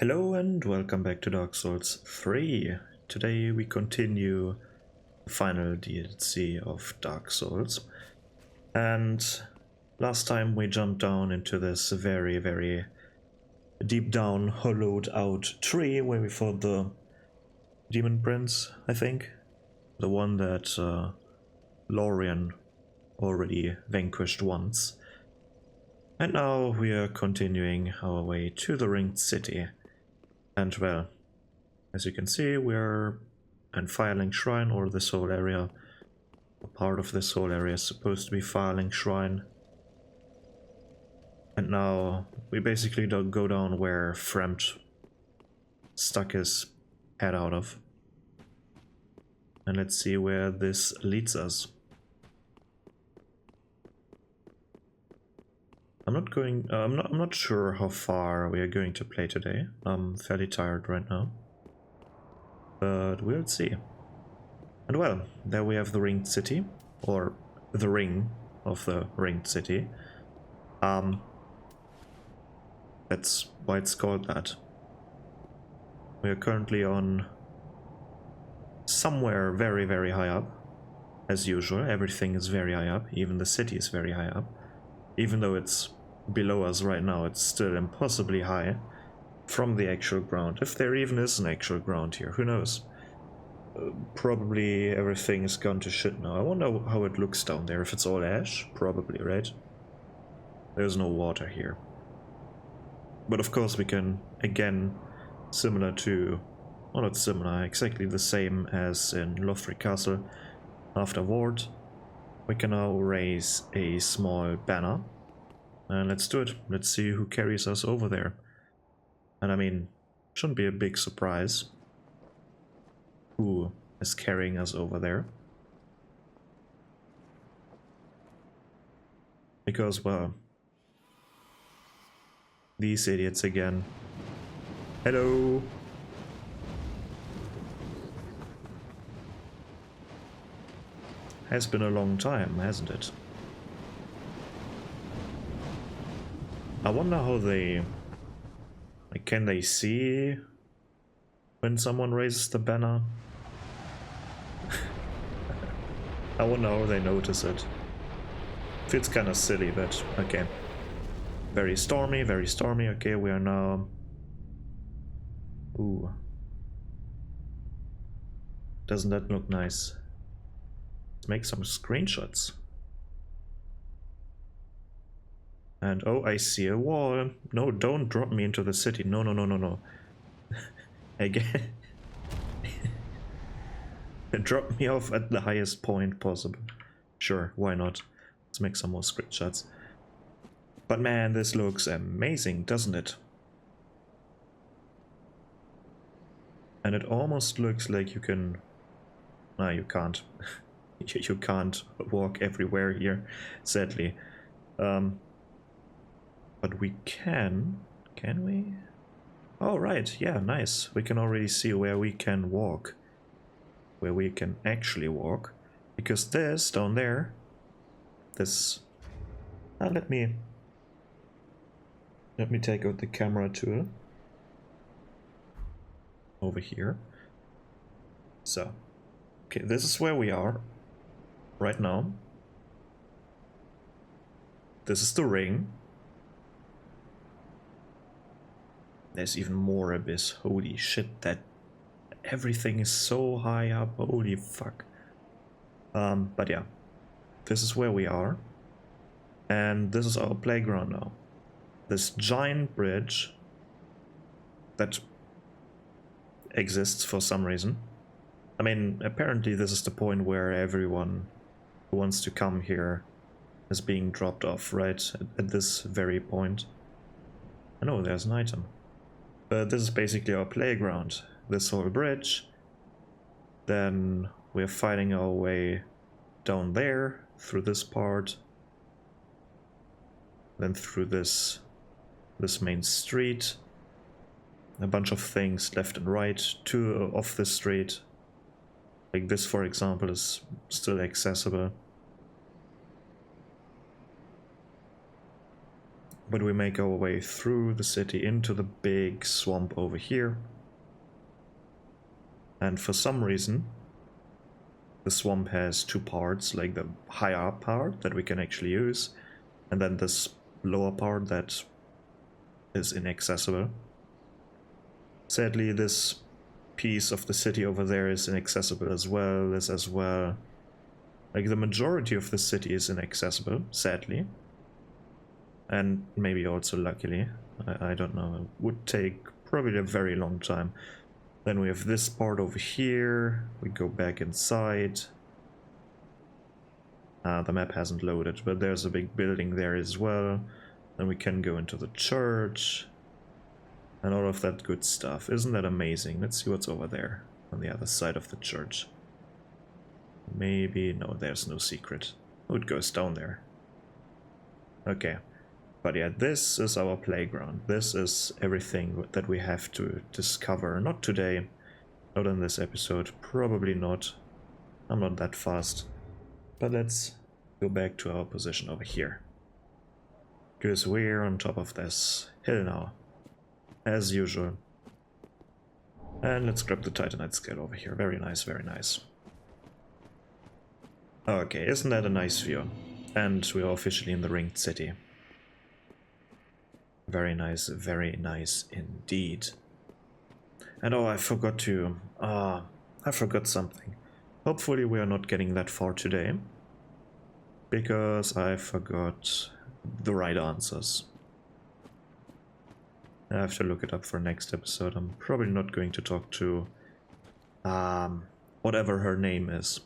Hello and welcome back to Dark Souls 3. Today we continue the final DLC of Dark Souls. And last time we jumped down into this very deep down hollowed out tree where we fought the Demon Prince, I think. The one that Lorien already vanquished once. And now we are continuing our way to the Ringed City. And well, as you can see, we're in Firelink Shrine, or this whole area. A part of this whole area is supposed to be Firelink Shrine. And now we basically go down where Fremd stuck his head out of. And let's see where this leads us. I'm not sure how far we are going to play today. I'm fairly tired right now. But we'll see. And well, there we have the Ringed City, or the ring of the Ringed City. That's why it's called that. We are currently on somewhere very high up. As usual, everything is very high up, even the city is very high up. Even though it's below us right now, it's still impossibly high from the actual ground. If there even is an actual ground here, who knows? Probably everything is gone to shit now. I wonder how it looks down there. If it's all ash? Probably, right? There's no water here. But of course we can, again, similar to... well, not similar, exactly the same as in Lothric Castle after Ward. We can now raise a small banner. And let's do it. Let's see who carries us over there. And I mean, shouldn't be a big surprise who is carrying us over there. Because, well, these idiots again. Hello! Has been a long time, hasn't it? I wonder how they... like, can they see when someone raises the banner? I wonder how they notice it. Feels kind of silly, but okay. Very stormy, okay, we are now... ooh. Doesn't that look nice? Let's make some screenshots. And oh, I see a wall. No, don't drop me into the city. No. Again. Drop me off at the highest point possible. Sure, why not? Let's make some more screenshots. But man, this looks amazing, doesn't it? And it almost looks like you can... nah, you can't. You can't walk everywhere here, sadly. But we can we? Oh, right, yeah, nice. We can already see where we can walk. Where we can actually walk. Because this, down there, this... let me take out the camera tool. Over here. So, okay, this is where we are right now. This is the ring. There's even more abyss. Holy shit, that everything is so high up. Holy fuck. But yeah, this is where we are. And this is our playground now. This giant bridge that exists for some reason. I mean, apparently this is the point where everyone who wants to come here is being dropped off, right? At this very point. I know there's an item. But this is basically our playground. This whole bridge. Then we're fighting our way down there, through this part. Then through this main street. A bunch of things left and right, two off the street. Like this, for example, is still accessible. but we make our way through the city into the big swamp over here. And for some reason, the swamp has two parts, like the higher up part that we can actually use, and then this lower part that is inaccessible. Sadly, this piece of the city over there is inaccessible as well, as well. Like, the majority of the city is inaccessible, sadly. And maybe also luckily, I don't know, it would take probably a very long time. Then we have this part over here, we go back inside. The map hasn't loaded, but there's a big building there as well. Then we can go into the church, and all of that good stuff. Isn't that amazing? Let's see what's over there, on the other side of the church. Maybe, no, there's no secret. Oh, it goes down there. Okay. But yeah, this is our playground. This is everything that we have to discover. Not today, not in this episode, probably not. I'm not that fast. But let's go back to our position over here. Because we're on top of this hill now, as usual. And let's grab the Titanite scale over here. Very nice, very nice. Okay, isn't that a nice view? And we are officially in the Ringed City. Very nice indeed. And oh, I forgot to... I forgot something. Hopefully we are not getting that far today, because I forgot the right answers. I have to look it up for next episode. I'm probably not going to talk to... whatever her name is.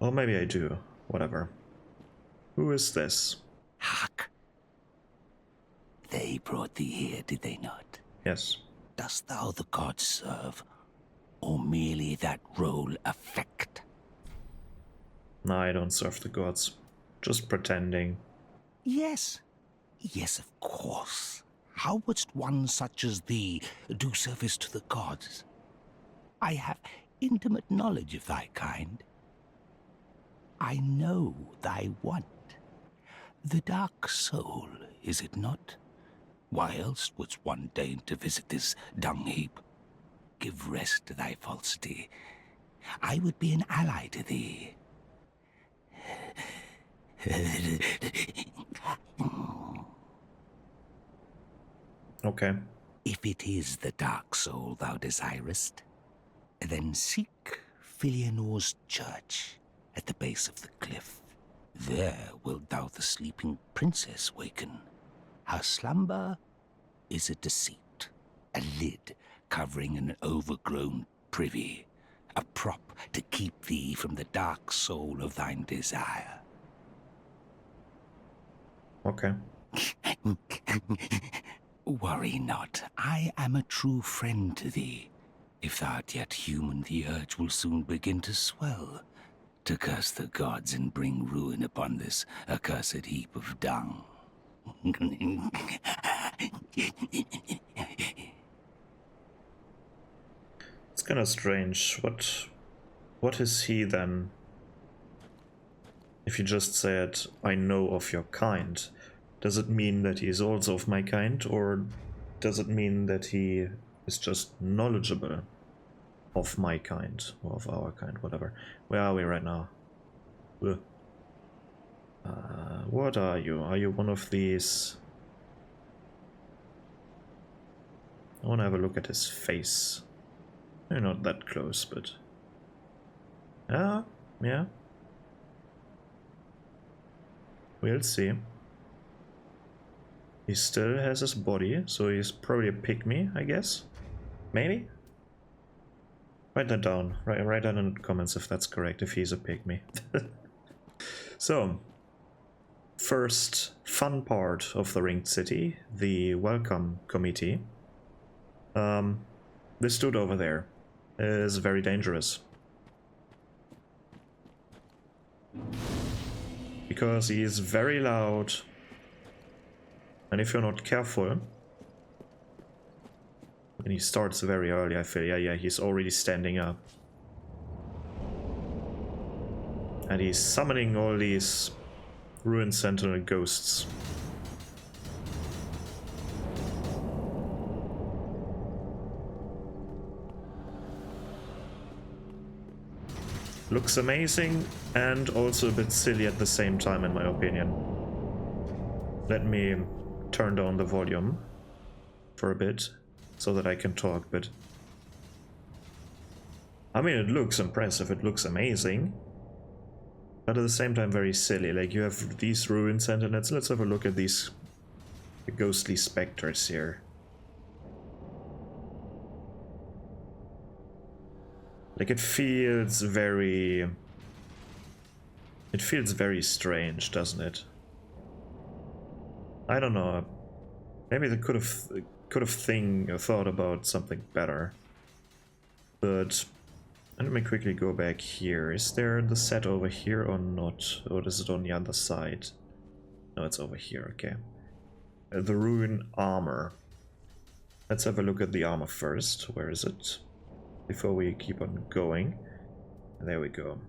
Or maybe I do. Whatever. Who is this? Hark. They brought thee here, did they not? Yes. Dost thou the gods serve, or merely that role affect? No, I don't serve the gods. Just pretending. Yes. Yes, of course. How wouldst one such as thee do service to the gods? I have intimate knowledge of thy kind. I know thy want. The dark soul, is it not? Why else wouldst one deign to visit this dung heap? Give rest to thy falsity. I would be an ally to thee. Okay. If it is the dark soul thou desirest, then seek Filianor's church at the base of the cliff. There wilt thou the sleeping princess waken. Her slumber is a deceit, a lid covering an overgrown privy, a prop to keep thee from the dark soul of thine desire. Okay. Worry not, I am a true friend to thee. If thou art yet human, the urge will soon begin to swell, to curse the gods and bring ruin upon this accursed heap of dung. It's kind of strange. What is he then? If you just said, I know of your kind, does it mean that he is also of my kind, or does it mean that he is just knowledgeable of my kind, or of our kind, whatever? Where are we right now? What are you? Are you one of these? I want to have a look at his face. You're not that close, but... yeah. We'll see. He still has his body, so he's probably a pygmy, I guess? Maybe? Write that down. Write that in the comments if that's correct, if he's a pygmy. So, first fun part of the Ringed City, the welcome committee. This dude over there is very dangerous. Because he is very loud, and if you're not careful, and he starts very early, I feel, yeah, he's already standing up. And he's summoning all these Ruined Sentinel ghosts. Looks amazing and also a bit silly at the same time, in my opinion. Let me turn down the volume for a bit so that I can talk, but I mean, it looks impressive, it looks amazing, but at the same time very silly. Like, you have these ruined sentinels. Let's have a look at these ghostly specters here. Like, it feels very strange, doesn't it? I don't know. Maybe they could have thought about something better. But let me quickly go back here. Is there the set over here or not? Or is it on the other side? No, it's over here. Okay. The Ruin armor. Let's have a look at the armor first. Where is it? Before we keep on going. There we go.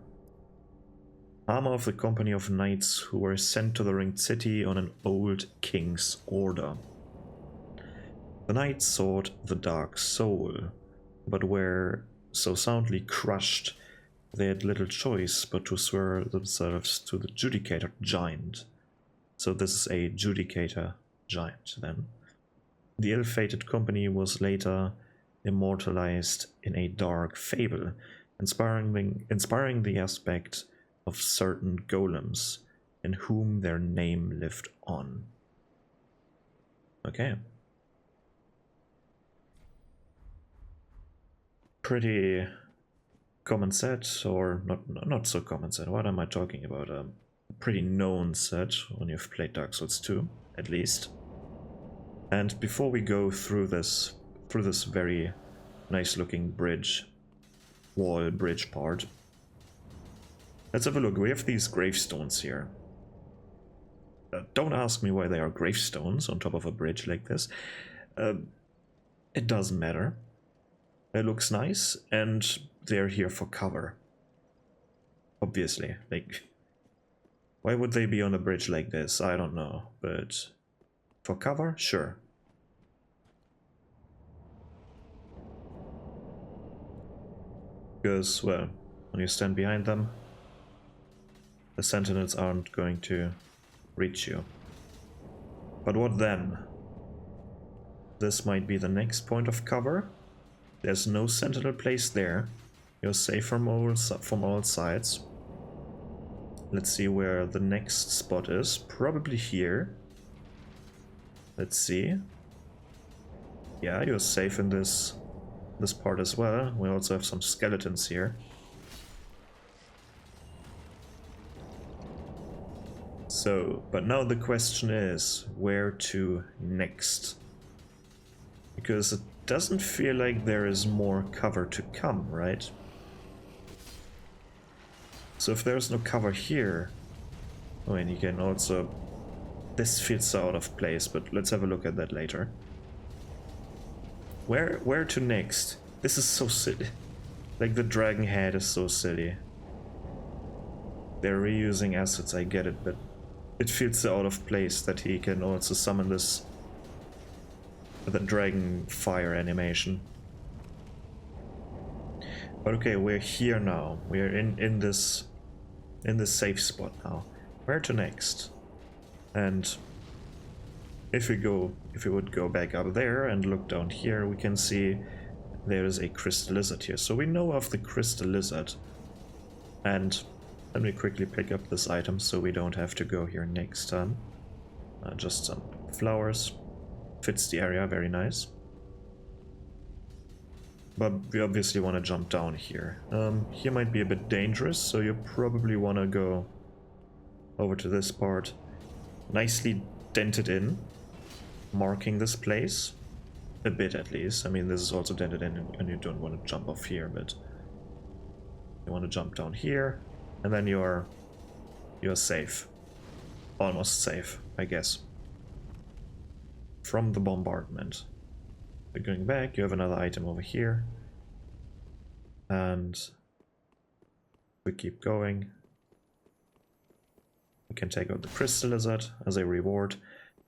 Armor of the company of knights who were sent to the Ringed City on an old king's order. The knights sought the Dark Soul, but were so soundly crushed they had little choice but to swear themselves to the Judicator Giant. So this is a Judicator Giant then. The ill-fated company was later immortalized in a dark fable, inspiring the aspect of certain golems in whom their name lived on. Okay. Pretty common set, or not so common set. What am I talking about? A pretty known set when you've played Dark Souls 2, at least. And before we go through this very nice looking wall bridge part, let's have a look. We have these gravestones here. Don't ask me why they are gravestones on top of a bridge like this. It doesn't matter. It looks nice, and they're here for cover. Obviously, like, why would they be on a bridge like this? I don't know, but for cover, sure. Because, well, when you stand behind them, the sentinels aren't going to reach you. But what then? This might be the next point of cover. There's no sentinel placed there. You're safe from all sides. Let's see where the next spot is. Probably here. Let's see. Yeah, you're safe in this part as well. We also have some skeletons here. So, but now the question is, where to next? Because it doesn't feel like there is more cover to come, right? So if there's no cover here... Oh, and you can also... This feels so out of place, but let's have a look at that later. Where to next? This is so silly. Like, the dragon head is so silly. They're reusing assets, I get it, but it feels so out of place that he can also summon this... the dragon fire animation. But okay, we're here now. We're in this safe spot now. Where to next? And if we would go back up there and look down here, we can see there is a crystal lizard here. So we know of the crystal lizard. And let me quickly pick up this item so we don't have to go here next time. Just some flowers. Fits the area, very nice. But we obviously want to jump down here. Here might be a bit dangerous, so you probably want to go over to this part. Nicely dented in, marking this place. A bit at least. I mean, this is also dented in and you don't want to jump off here, but you want to jump down here, and then you're safe. Almost safe, I guess. From the bombardment. We're going back, you have another item over here. And we keep going. can take out the Crystal Lizard as a reward,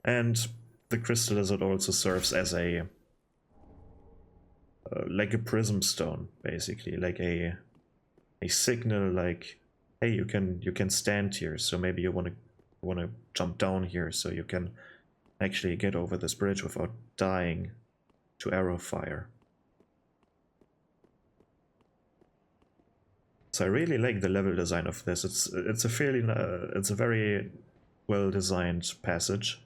and the Crystal Lizard also serves as a like a prism stone, basically, like a signal, like, hey, you can stand here, so maybe you want to jump down here, so you can actually get over this bridge without dying to arrow fire. So I really like the level design of this. It's a very well designed passage.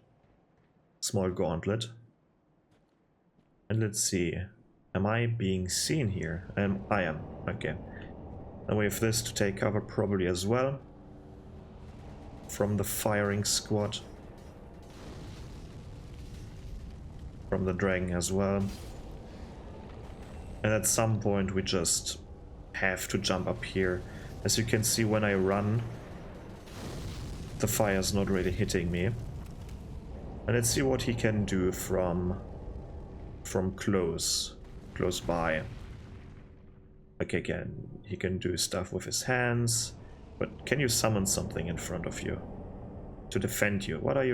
Small gauntlet. And let's see. Am I being seen here? I am. Okay. And we have this to take cover probably as well. From the firing squad. From the dragon as well. And at some point we just have to jump up here. As you can see, when I run, the fire's not really hitting me. And let's see what he can do from close by. Okay, he can do stuff with his hands, but can you summon something in front of you to defend you? What are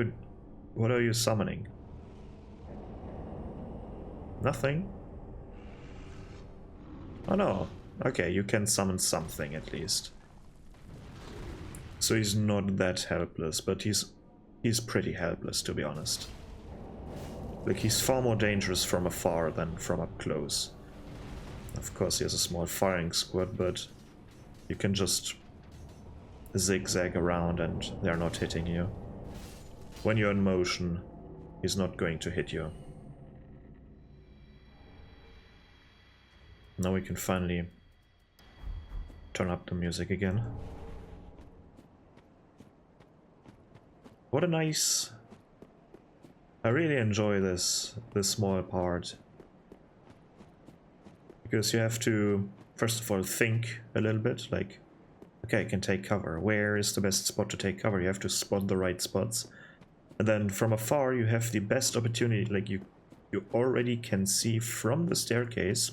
you summoning? Nothing? Oh no. Okay, you can summon something at least. So he's not that helpless, but he's pretty helpless, to be honest. Like, he's far more dangerous from afar than from up close. Of course he has a small firing squad, but you can just zigzag around and they're not hitting you. When you're in motion, he's not going to hit you. Now we can finally turn up the music again. What a nice... I really enjoy this small part. Because you have to, first of all, think a little bit, like, okay, I can take cover. Where is the best spot to take cover? You have to spot the right spots. And then from afar you have the best opportunity, like you already can see from the staircase.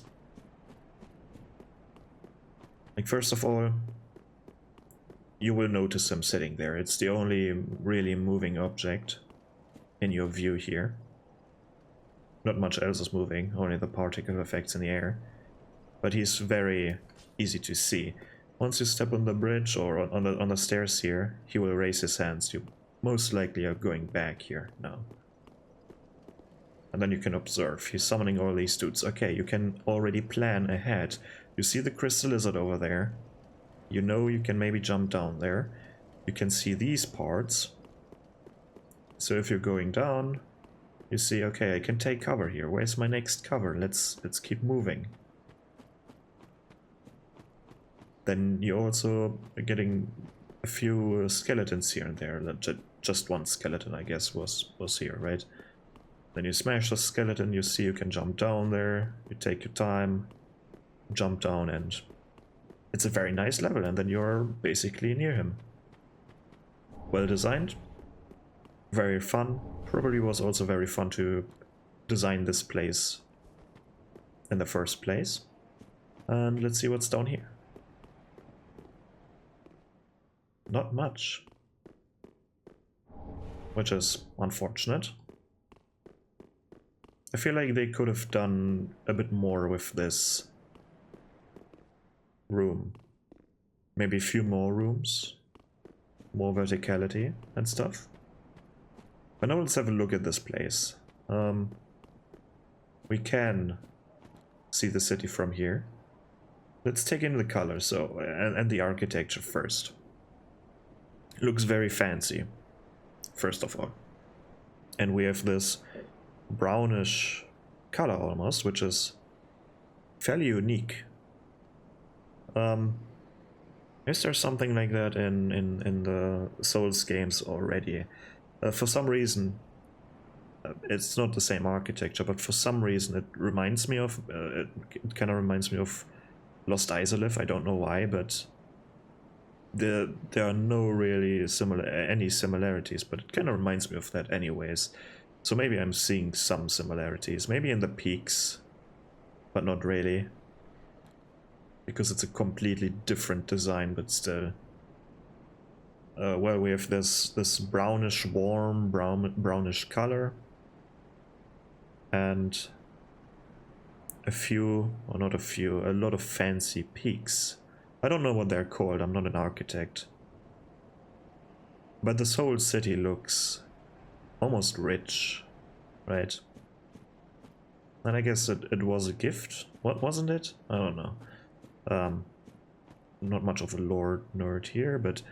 Like, first of all, you will notice him sitting there. It's the only really moving object in your view here. Not much else is moving, only the particle effects in the air. But he's very easy to see. Once you step on the bridge or on the stairs here, he will raise his hands. You most likely are going back here now. And then you can observe. He's summoning all these dudes. Okay, you can already plan ahead. You see the Crystal Lizard over there. You know you can maybe jump down there. You can see these parts. So if you're going down, you see, okay, I can take cover here. Where's my next cover? Let's keep moving. Then you also are getting a few skeletons here and there. Just one skeleton, I guess, was here, right? Then you smash the skeleton, you see you can jump down there, you take your time, jump down, and it's a very nice level, and then you're basically near him. Well designed, very fun. Probably was also very fun to design this place in the first place. And let's see what's down here. Not much, which is unfortunate. I feel like they could have done a bit more with this room. Maybe a few more rooms, more verticality and stuff. But now let's have a look at this place. We can see the city from here. Let's take in the colors and the architecture first. It looks very fancy, first of all. And we have this brownish color almost, which is fairly unique. Is there something like that in the Souls games already? For some reason, it's not the same architecture, but for some reason it reminds me of, it kind of reminds me of Lost Izalith. I don't know why, but there are no really any similarities, but it kind of reminds me of that anyways. So maybe I'm seeing some similarities, maybe in the peaks, but not really. Because it's a completely different design, but still. well, we have this brownish, warm, brownish color, and a few, or not a few, a lot of fancy peaks. I don't know what they're called, I'm not an architect. But this whole city looks almost rich, right? And I guess it was a gift. What wasn't it? I don't know. Not much of a lore nerd here, but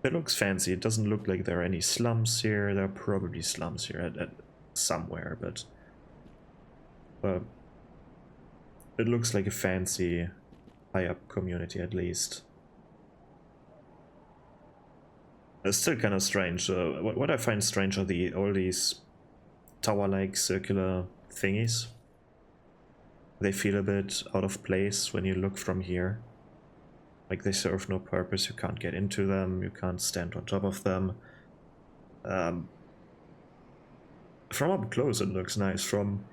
it looks fancy. It doesn't look like there are any slums here. There are probably slums here at somewhere, but it looks like a fancy, high-up community at least. It's still kind of strange. What I find strange are all these tower-like circular thingies. They feel a bit out of place when you look from here. Like they serve no purpose, you can't get into them, you can't stand on top of them. From up close it looks nice, from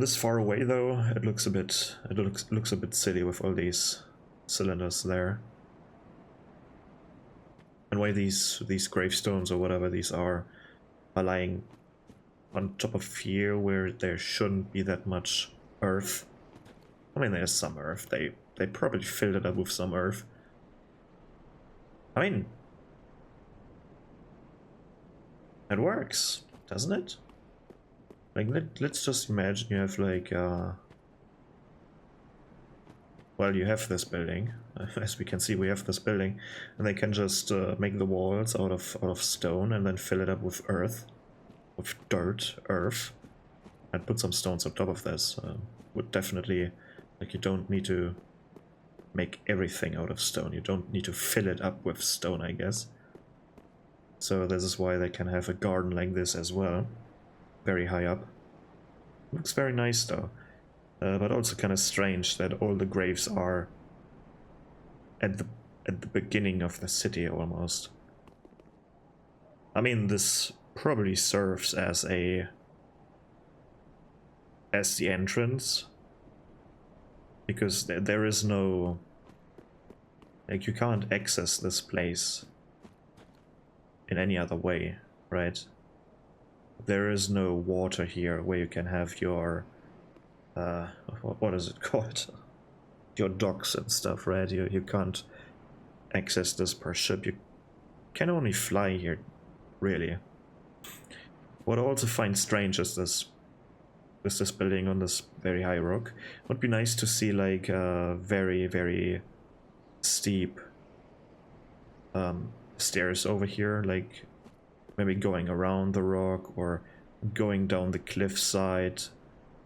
this far away though, it looks a bit silly with all these cylinders there. And why these gravestones or whatever these are lying on top of here where there shouldn't be that much earth. I mean, there's some earth. They probably filled it up with some earth. I mean, it works, doesn't it? Like, let's just imagine you have like, well, you have this building. As we can see, we have this building, and they can just make the walls out of stone and then fill it up with earth, with earth, and put some stones on top of this. Would definitely, like, you don't need to make everything out of stone. You don't need to fill it up with stone, I guess. So this is why they can have a garden like this as well, very high up. Looks very nice though, but also kind of strange that all the graves are at the beginning of the city almost. I mean, this probably serves as the entrance, because there is no, like, you can't access this place in any other way, right? There is no water here where you can have your what is it called, your docks and stuff, right? You can't access this per ship. You can only fly here, really. What I also find strange is this building on this very high rock. It would be nice to see like very, very steep stairs over here, like maybe going around the rock or going down the cliff side.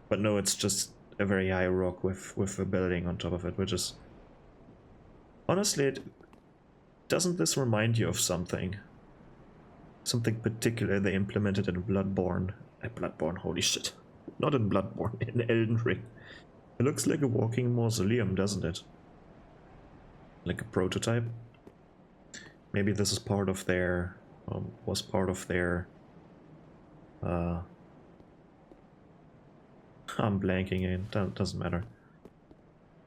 But no, it's just a very high rock with a building on top of it, which is... Honestly, doesn't this remind you of something? Something particular they implemented in Bloodborne. Bloodborne, holy shit. Not in Bloodborne, in Elden Ring. It looks like a walking mausoleum, doesn't it? Like a prototype. Maybe this is part of their... was part of their... I'm blanking in. Doesn't matter.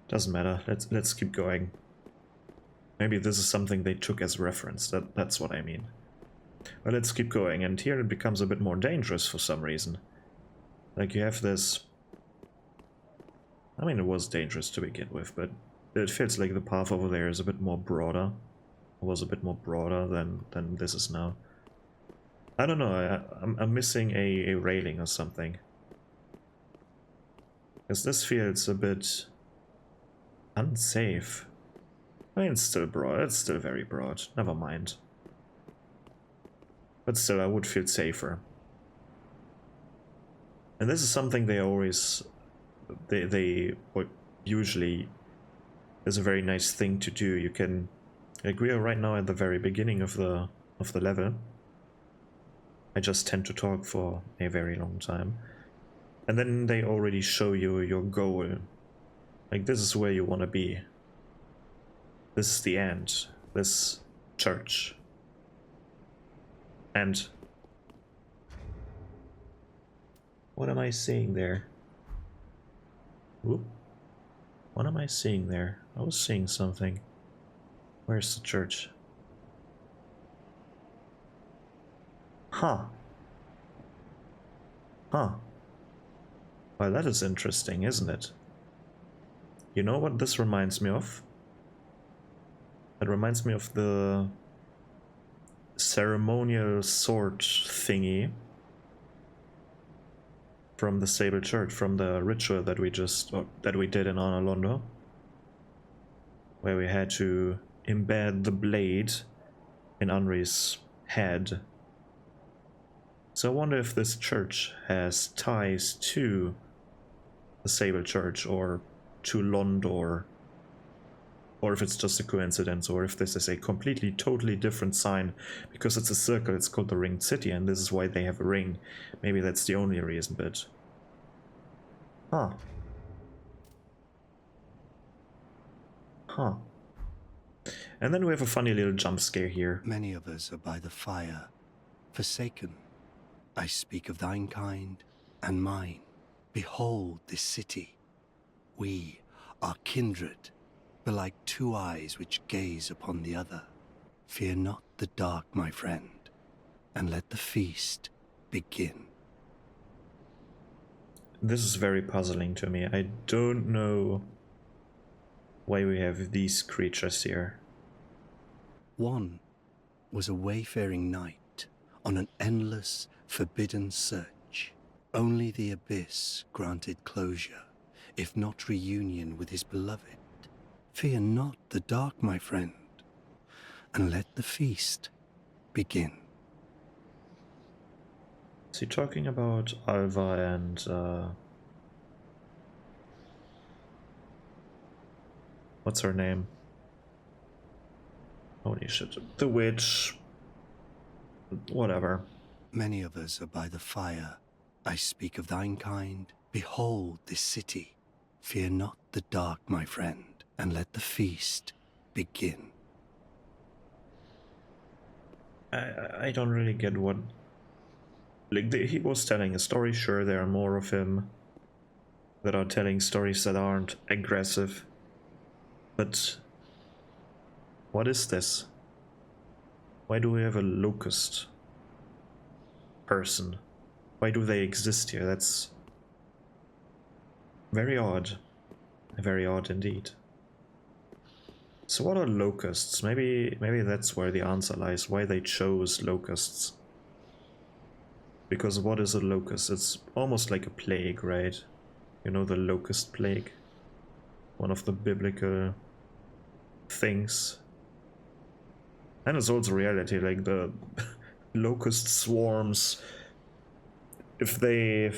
Doesn't matter. Let's keep going. Maybe this is something they took as reference. That's what I mean. Well, let's keep going. And here it becomes a bit more dangerous for some reason. Like, you have this... I mean, it was dangerous to begin with, but it feels like the path over there is a bit more broader. It was a bit more broader than this is now. I don't know, I'm missing a railing or something. Because this feels a bit unsafe. I mean, it's still broad, it's still very broad, never mind. But still, I would feel safer. And this is something they always... They usually is a very nice thing to do. You can... Like, we are right now at the very beginning of the level. I just tend to talk for a very long time. And then they already show you your goal. Like, this is where you want to be. This is the end. This church. And... what am I saying there? Whoop. What am I seeing there? I was seeing something. Where's the church? Huh. Huh. Well, that is interesting, isn't it? You know what this reminds me of? It reminds me of the ceremonial sword thingy from the Sable Church, from the ritual that we did in Anor Londo, where we had to embed the blade in Anri's head. So I wonder if this church has ties to the Sable Church or to Londor, or if it's just a coincidence, or if this is a completely, totally different sign, because it's a circle, it's called the Ringed City, and this is why they have a ring. Maybe that's the only reason, but... Huh. Huh. And then we have a funny little jump scare here. Many of us are by the fire, forsaken. I speak of thine kind and mine. Behold this city. We are kindred, but like two eyes which gaze upon the other. Fear not the dark, my friend, and let the feast begin. This is very puzzling to me. I don't know why we have these creatures here. One was a wayfaring knight on an endless, forbidden search. Only the abyss granted closure, if not reunion with his beloved. Fear not the dark, my friend, and let the feast begin. Is he talking about Alva and what's her name? Holy shit. The witch. Whatever. Many of us are by the fire. I speak of thine kind. Behold this city. Fear not the dark, my friend, and let the feast begin. I don't really get what... Like, he was telling a story, sure, there are more of him that are telling stories that aren't aggressive. But... what is this? Why do we have a locust person? Why do they exist here? That's very odd. Very odd indeed. So what are locusts? Maybe that's where the answer lies, why they chose locusts. Because what is a locust? It's almost like a plague, right? You know, the locust plague? One of the biblical things. And it's also reality, like the locust swarms. If they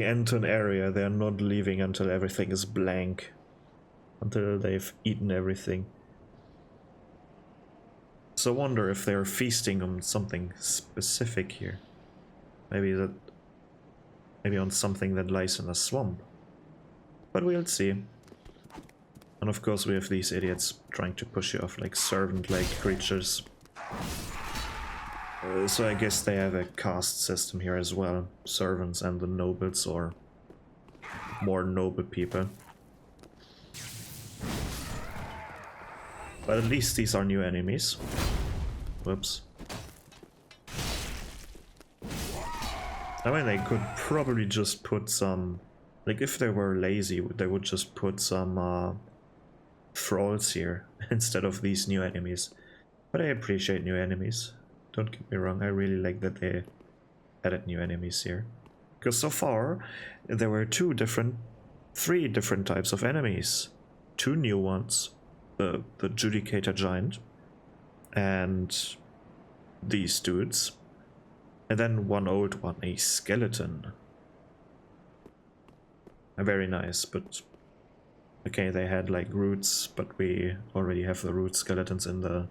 enter an area, they're not leaving until everything is blank. Until they've eaten everything. So I wonder if they're feasting on something specific here. Maybe on something that lies in a swamp. But we'll see. And of course we have these idiots trying to push you off like servant-like creatures. So I guess they have a caste system here as well. Servants and the nobles, or more noble people. But at least these are new enemies. Whoops. I mean, they could probably just put some... Like, if they were lazy, they would just put some thralls here instead of these new enemies. But I appreciate new enemies. Don't get me wrong, I really like that they added new enemies here. Because so far, there were three different types of enemies. Two new ones. The Judicator Giant. And these dudes. And then one old one, a skeleton. Very nice, but... Okay, they had like roots, but we already have the root skeletons in the...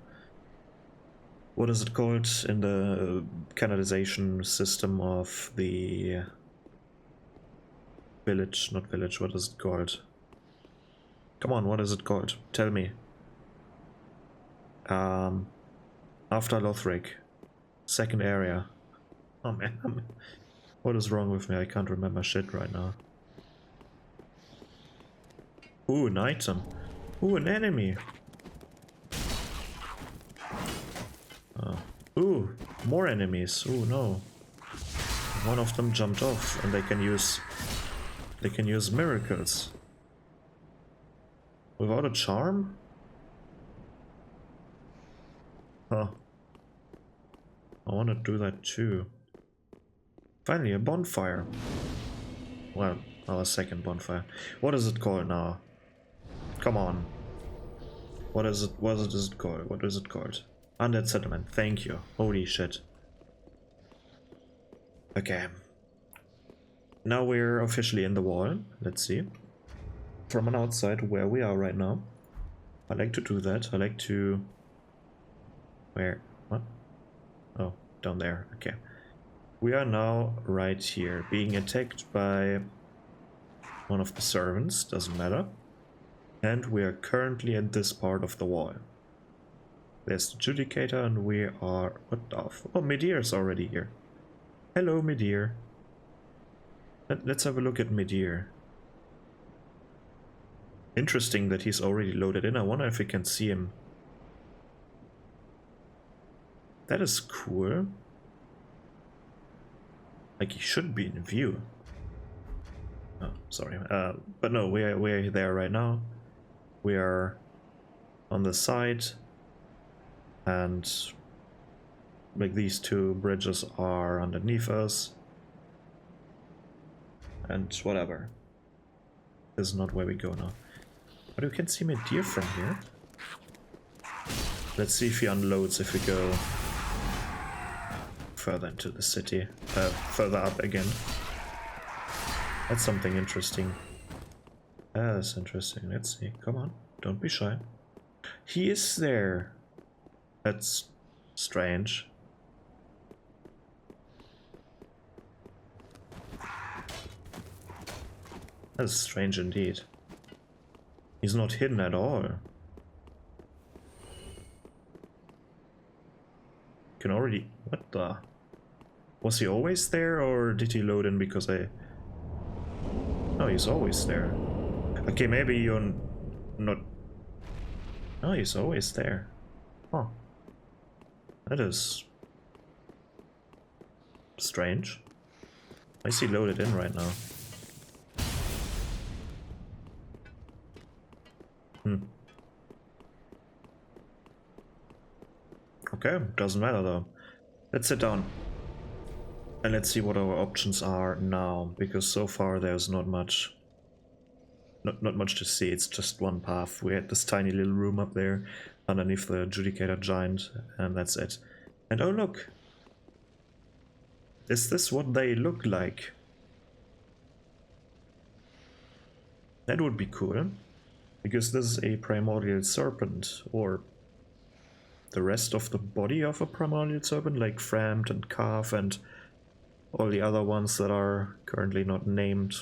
What is it called? In the canonization system of the... Village, not village, what is it called? Come on, what is it called? Tell me. After Lothric. Second area. Oh man, what is wrong with me? I can't remember shit right now. Ooh, an item. Ooh, an enemy. Ooh, more enemies. Ooh, no. One of them jumped off, and they can use miracles. Without a charm? Huh. I want to do that too. Finally, a bonfire. Well, our second bonfire. What is it called now? Come on. What is it called? What is it called? Undead Settlement. Thank you. Holy shit. Okay. Now we're officially in the wall. Let's see. From an outside where we are right now. I like to do that. I like to... Where? What? Oh, down there. Okay. We are now right here, being attacked by one of the servants. Doesn't matter. And we are currently at this part of the wall. There's the Judicator, and we are... What the f... Oh, Midir's already here. Hello, Midir. Let's have a look at Midir. Interesting that he's already loaded in. I wonder if we can see him. That is cool. Like, he should be in view. Oh, sorry. But no, we're there right now. We are on the side. And like these two bridges are underneath us. And whatever. This is not where we go now. But we can see Midir from here. Let's see if he unloads if we go further into the city. Further up again. That's something interesting. That's interesting. Let's see. Come on. Don't be shy. He is there. That's strange. That's strange indeed. He's not hidden at all. Can already... What the... Was he always there, or did he load in because I... No, he's always there. Okay, maybe you're not... No, he's always there. Huh. That is... strange. I see loaded in right now. Okay, doesn't matter though. Let's sit down. And let's see what our options are now, because so far there's not much. Not much to see, it's just one path. We had this tiny little room up there, underneath the Judicator Giant, and that's it. And oh look! Is this what they look like? That would be cool, because this is a Primordial Serpent, or the rest of the body of a Primordial Serpent, like Framed and Calf and all the other ones that are currently not named.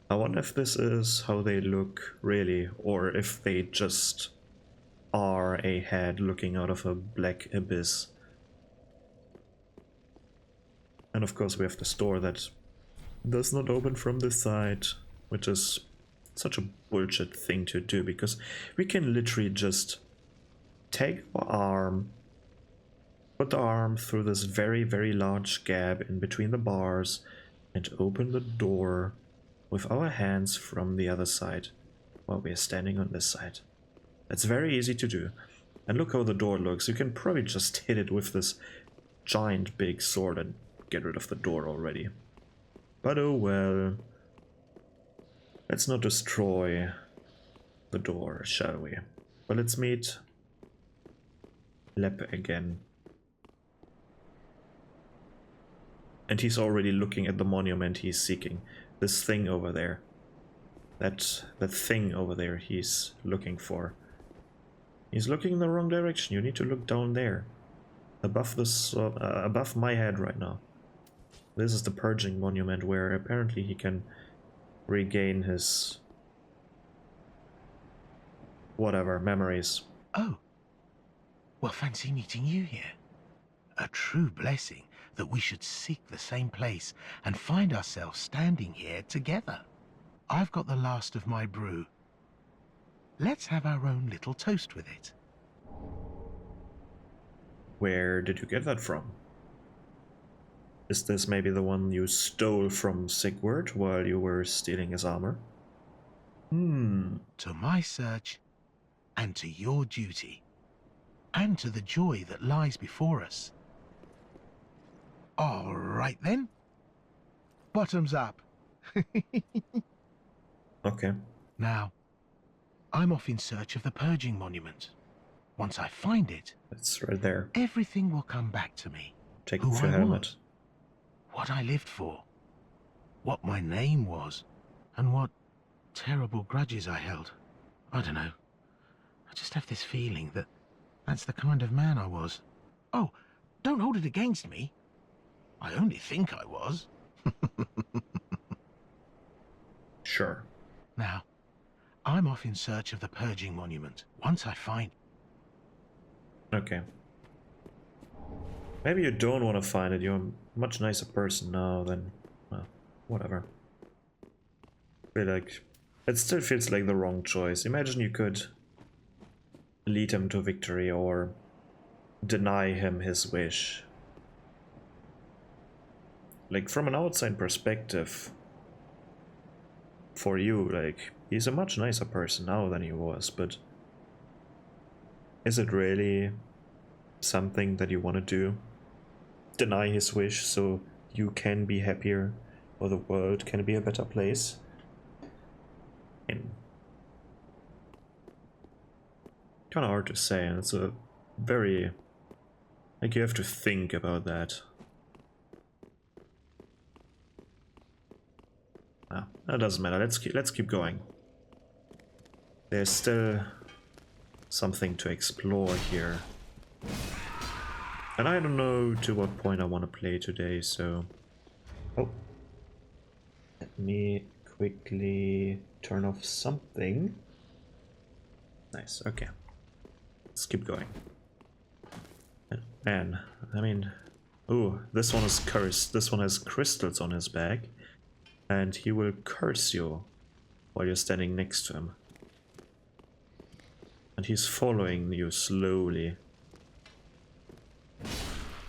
I wonder if this is how they look really, or if they just are a head looking out of a black abyss. And of course we have the store that does not open from this side, which is such a bullshit thing to do, because we can literally just take our arm, put the arm through this very, very large gap in between the bars, and open the door with our hands from the other side, while we are standing on this side. It's very easy to do. And look how the door looks. You can probably just hit it with this giant big sword and get rid of the door already. But oh well. Let's not destroy the door, shall we? But let's meet Lep again. And he's already looking at the monument he's seeking. This thing over there. That thing over there he's looking for. He's looking in the wrong direction. You need to look down there. Above this, above my head right now. This is the Purging Monument, where apparently he can regain his... whatever, memories. Oh. Well, fancy meeting you here. A true blessing that we should seek the same place and find ourselves standing here together. I've got the last of my brew. Let's have our own little toast with it. Where did you get that from? Is this maybe the one you stole from Sigurd while you were stealing his armor? To my search, and to your duty, and to the joy that lies before us. All right then. Bottoms up. Okay. Now, I'm off in search of the Purging Monument. Once I find it, It's right there. everything will come back to me. Take Who off your I helmet. was, what I lived for, what my name was, and what terrible grudges I held. I don't know. I just have this feeling that that's the kind of man I was. Oh, don't hold it against me. I only think I was. Sure. Now, I'm off in search of the Purging Monument. Once I find... Okay. Maybe you don't want to find it. You're a much nicer person now than... well, whatever. Feel like... it still feels like the wrong choice. Imagine you could lead him to victory or deny him his wish. Like, from an outside perspective, for you, like, he's a much nicer person now than he was, but is it really something that you want to do? Deny his wish so you can be happier, or the world can be a better place? And kind of hard to say, and it's a very... like, you have to think about that. Ah, that doesn't matter. Let's keep going. There's still something to explore here. And I don't know to what point I want to play today, so... oh. Let me quickly turn off something. Nice, okay. Let's keep going. Man, I mean... ooh, this one is cursed. This one has crystals on his back. And he will curse you while you're standing next to him. And he's following you slowly.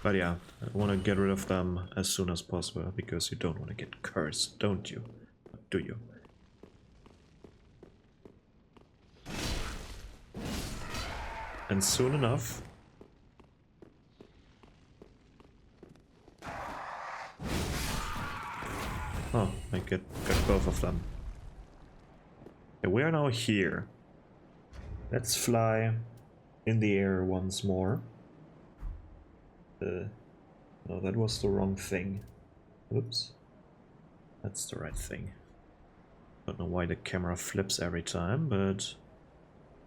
But yeah, I want to get rid of them as soon as possible, because you don't want to get cursed, don't you? Do you? And soon enough... oh, I got both of them. Okay, we are now here. Let's fly in the air once more. No, that was the wrong thing. Oops. That's the right thing. Don't know why the camera flips every time, but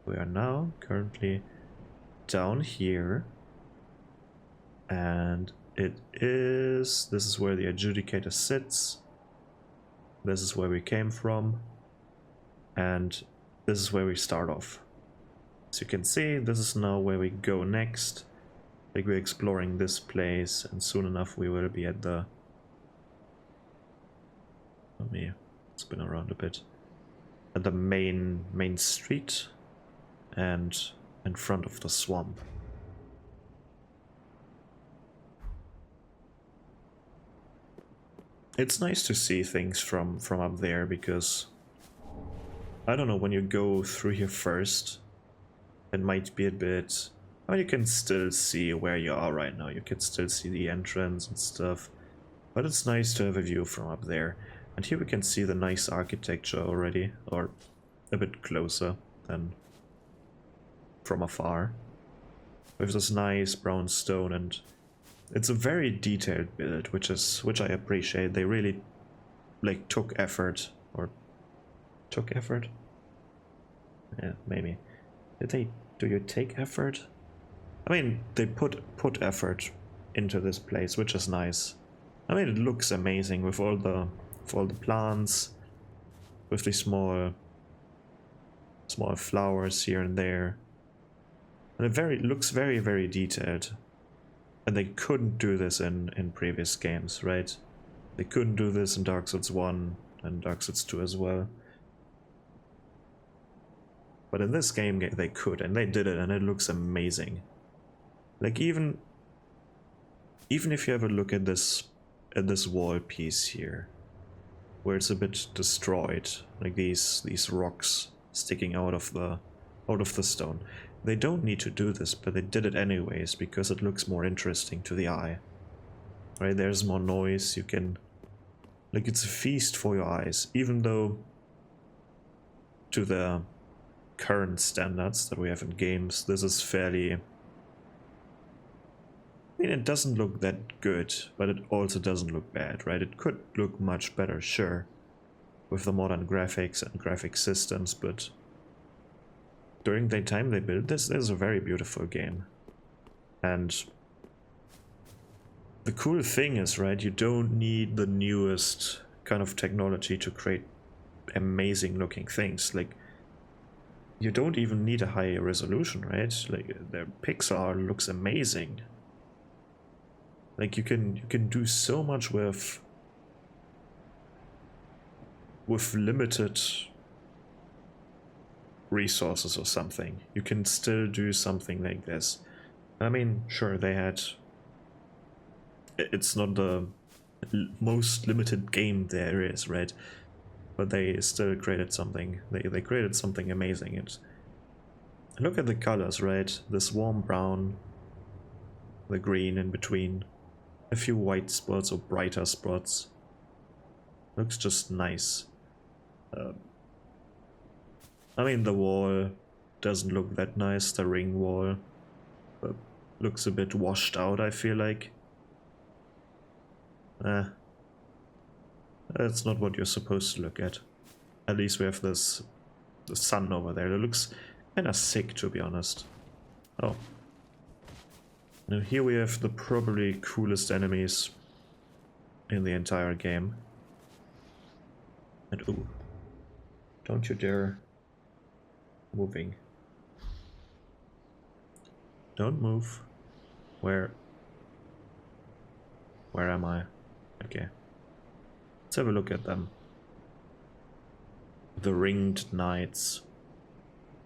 we are now currently down here. And it is... this is where the adjudicator sits. This is where we came from. And this is where we start off. As you can see, this is now where we go next. Like, we're exploring this place, and soon enough we will be at the... let me spin around a bit. At the main street, and in front of the swamp. It's nice to see things from up there, because I don't know, when you go through here first, it might be a bit... well, you can still see where you are right now. You can still see the entrance and stuff. But it's nice to have a view from up there. And here we can see the nice architecture already, or a bit closer than from afar. With this nice brown stone, and it's a very detailed build, which I appreciate. They really like took effort, or took effort? Yeah, maybe. Do you take effort? I mean, they put effort into this place, which is nice. I mean, it looks amazing with all the plants, with the small flowers here and there, and it looks very, very detailed. And they couldn't do this in previous games, right? They couldn't do this in Dark Souls 1. and Dark Souls 2 as well. But in this game they could, and they did it, and it looks amazing. Like even if you have a look at this wall piece here, where it's a bit destroyed, like these rocks sticking out of the stone. They don't need to do this, but they did it anyways because it looks more interesting to the eye. Right, there's more noise, you can, like, it's a feast for your eyes, even though to the current standards that we have in games, this is fairly, I mean, it doesn't look that good, but it also doesn't look bad, right? It could look much better, sure, with the modern graphics and graphic systems, but during the time they built this is a very beautiful game. And the cool thing is, right, you don't need the newest kind of technology to create amazing looking things. Like, you don't even need a high resolution, right? Like, their pixel looks amazing. Like, you can do so much with limited resources or something. You can still do something like this. I mean, sure, they had, it's not the most limited game there is, right? But they still created something. They created something amazing. It, look at the colors, right? This warm brown, the green in between, a few white spots or brighter spots. Looks just nice. I mean, the wall doesn't look that nice, the ring wall. Looks a bit washed out, I feel like. That's not what you're supposed to look at. At least we have the sun over there. It looks kinda sick, to be honest. Oh. Now here we have the probably coolest enemies in the entire game. And ooh, don't you dare moving. Don't move. Where am I? Okay. Let's have a look at them. The Ringed Knights.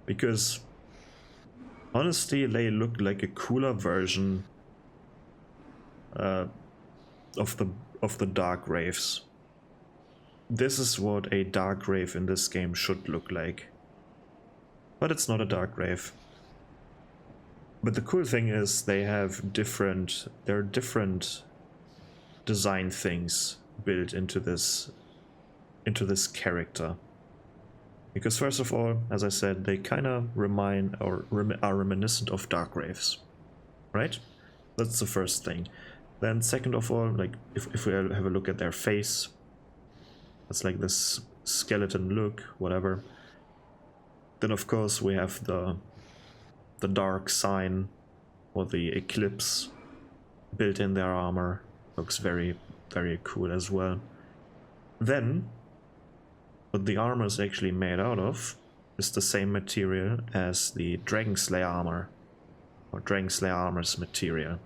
Because honestly, they look like a cooler version of the Dark Wraiths. This is what a Dark Wraith in this game should look like. But it's not a Dark Wraith. But the cool thing is there are different design things built into this character. Because first of all, as I said, they kind of are reminiscent of Dark Wraiths, right? That's the first thing. Then second of all, like if we have a look at their face, it's like this skeleton look, whatever. Then of course we have the dark sign or the eclipse built in their armor. Looks very, very cool as well. Then what the armor is actually made out of is the same material as the Dragon Slayer armor, or Dragon Slayer armor's material.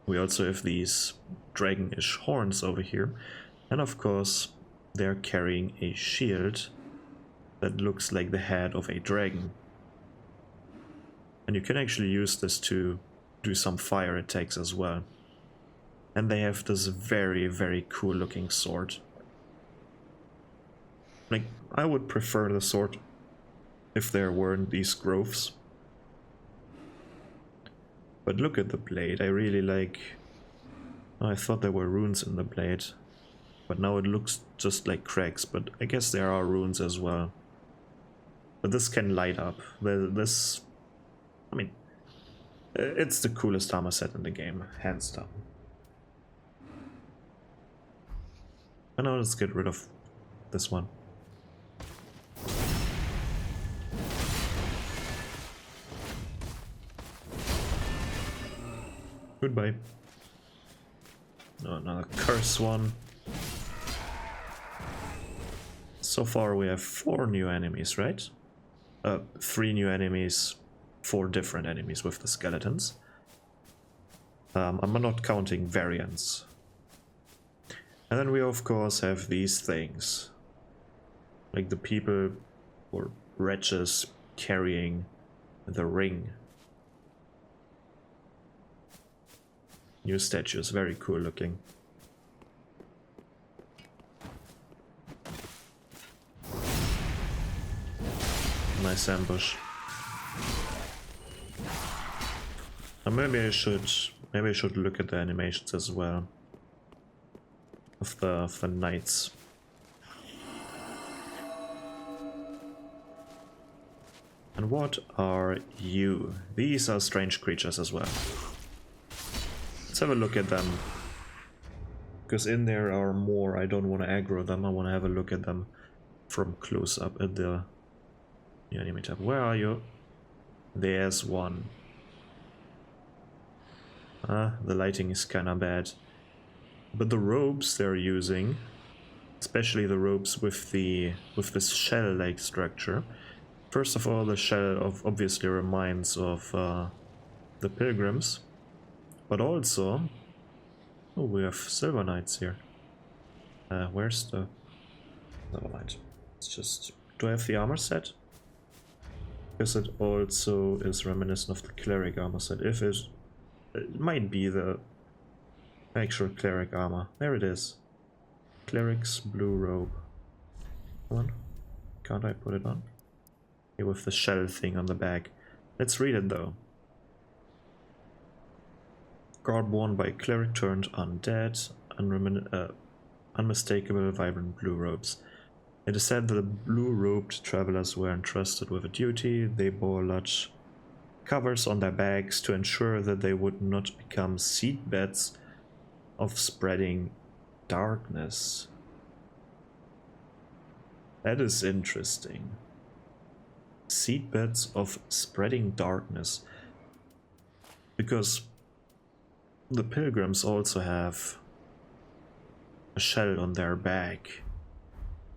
We also have these dragonish horns over here, and of course they're carrying a shield that looks like the head of a dragon. And you can actually use this to do some fire attacks as well. And they have this very, very cool looking sword. Like, I would prefer the sword if there weren't these growths. But look at the blade, I really like... Oh, I thought there were runes in the blade. But now it looks just like cracks, but I guess there are runes as well. But this can light up. This... I mean, it's the coolest armor set in the game, hands down. And now let's get rid of this one. Goodbye. Oh, another curse one. So far we have 4 new enemies, right? 3 new enemies, 4 different enemies with the skeletons. I'm not counting variants. And then we of course have these things. Like the people or wretches carrying the ring. New statues, very cool looking. Nice ambush. And maybe I should look at the animations as well of the knights. And what are you? These are strange creatures as well. Let's have a look at them. Because in there are more. I don't want to aggro them. I want to have a look at them from close up at the enemy tab. Where are you? There's one. The lighting is kinda bad. But the ropes they're using, especially the ropes with this shell-like structure. First of all, the shell obviously reminds of the pilgrims, but also, oh, we have silver knights here. Where's the silver knight? It's just, do I have the armor set? Because it also is reminiscent of the cleric armor set. If it might be the actual cleric armor. There it is. Cleric's blue robe. Come on. Can't I put it on? Here with the shell thing on the back. Let's read it though. Garb worn by a cleric turned undead. Unmistakable vibrant blue robes. It is said that the blue-robed travelers were entrusted with a duty. They bore large covers on their backs to ensure that they would not become seedbeds of spreading darkness. That is interesting. Seedbeds of spreading darkness. Because the pilgrims also have a shell on their back.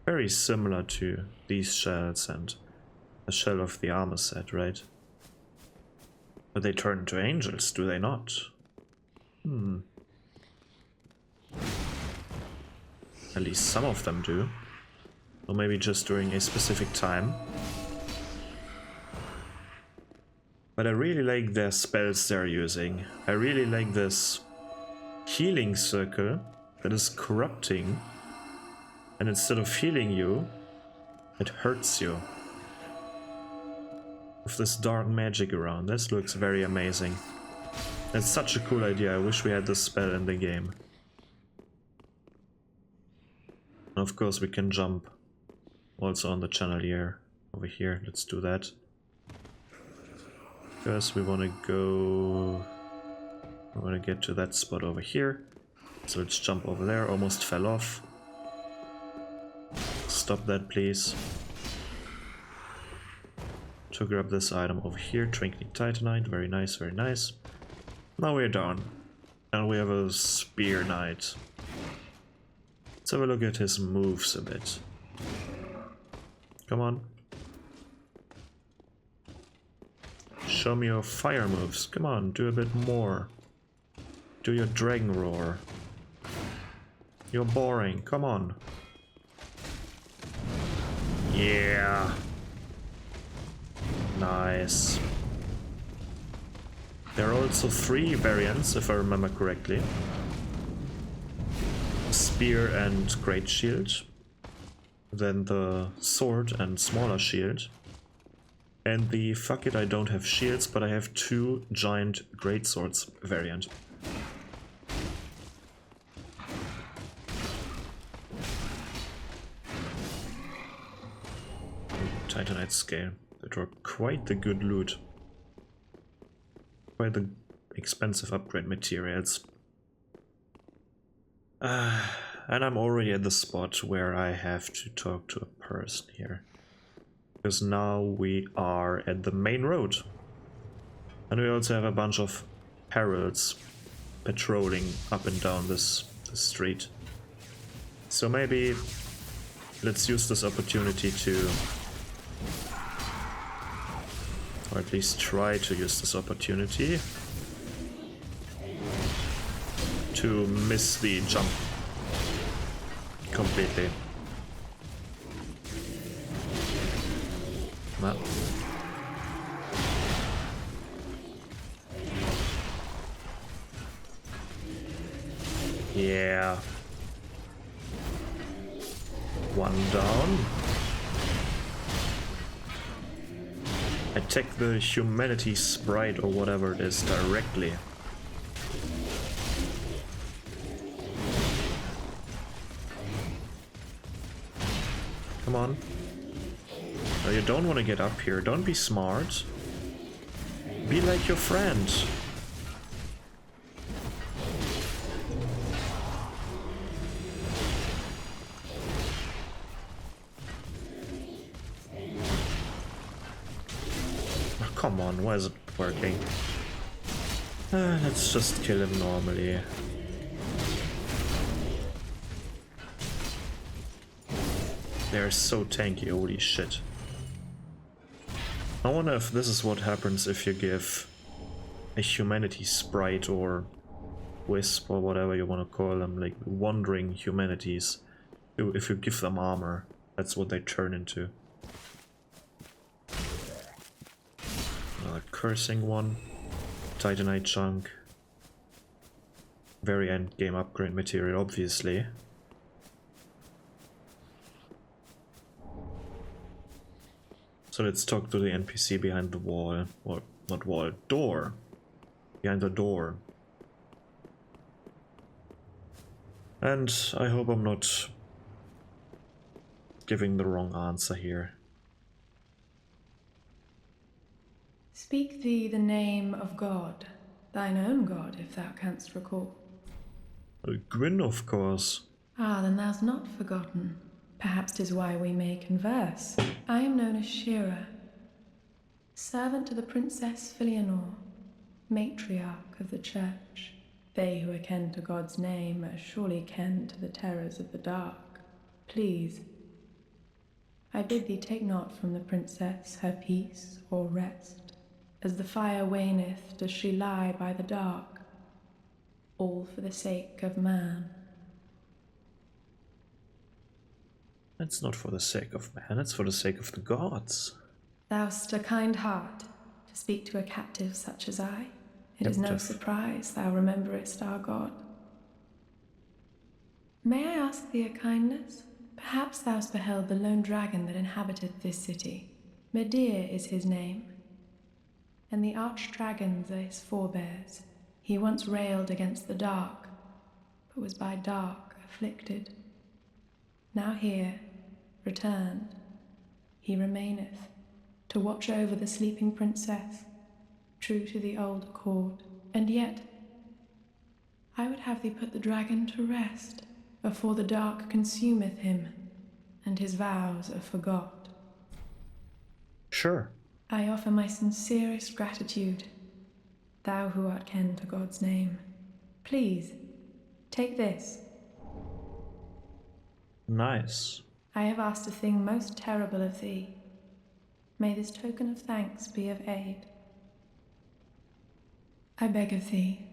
Very similar to these shells and the shell of the armor set, right? But they turn into angels, do they not? At least some of them do. Or maybe just during a specific time. But I really like their spells they're using. I really like this healing circle that is corrupting. And instead of healing you, it hurts you. With this dark magic around. This looks very amazing. It's such a cool idea. I wish we had this spell in the game. And of course we can jump also on the channel here. Over here. Let's do that. First we want to go... I want to get to that spot over here. So let's jump over there. Almost fell off. Stop that, please. To grab this item over here, Twinkling Titanite, very nice, very nice. Now we're done. And we have a Spear Knight. Let's have a look at his moves a bit. Come on. Show me your fire moves. Come on, do a bit more. Do your Dragon Roar. You're boring, come on. Yeah. Nice. There are also 3 variants, if I remember correctly. Spear and Great Shield. Then the Sword and Smaller Shield. And the fuck it, I don't have shields, but I have 2 giant Great Swords variant. Titanite scale. That were quite the good loot. Quite the expensive upgrade materials. And I'm already at the spot where I have to talk to a person here. Because now we are at the main road. And we also have a bunch of heralds patrolling up and down this street. So maybe let's use this opportunity to... or at least try to use this opportunity to miss the jump completely. Well. Yeah. One down. Attack the humanity sprite or whatever it is directly. Come on. No, you don't want to get up here. Don't be smart. Be like your friend. Oh, come on, why is it working? Let's just kill him normally. They're so tanky, holy shit. I wonder if this is what happens if you give a humanity sprite or wisp or whatever you want to call them, like wandering humanities. If you give them armor, that's what they turn into. Another cursing one. Titanite chunk. Very end game upgrade material, obviously. So let's talk to the NPC behind the wall. Or not wall, door. Behind the door. And I hope I'm not giving the wrong answer here. Speak thee the name of God, thine own God, if thou canst recall. Gwyn, of course. Ah, then thou'st not forgotten. Perhaps 'tis why we may converse. I am known as Shira, servant to the Princess Filianor, matriarch of the Church. They who are ken to God's name are surely ken to the terrors of the dark. Please, I bid thee take not from the princess her peace or rest. As the fire waneth, does she lie by the dark, all for the sake of man. It's not for the sake of man, it's for the sake of the gods. Thou'st a kind heart to speak to a captive such as I. It is no Captive. surprise thou rememberest our God. May I ask thee a kindness? Perhaps thou'st beheld the lone dragon that inhabiteth this city. Medir is his name, and the arch-dragons are his forebears. He once railed against the dark, but was by dark afflicted. Now here, returned, he remaineth, to watch over the sleeping princess, true to the old accord. And yet, I would have thee put the dragon to rest, afore the dark consumeth him, and his vows are forgot. Sure. I offer my sincerest gratitude, thou who art ken to God's name. Please, take this. Nice. I have asked a thing most terrible of thee. May this token of thanks be of aid. I beg of thee,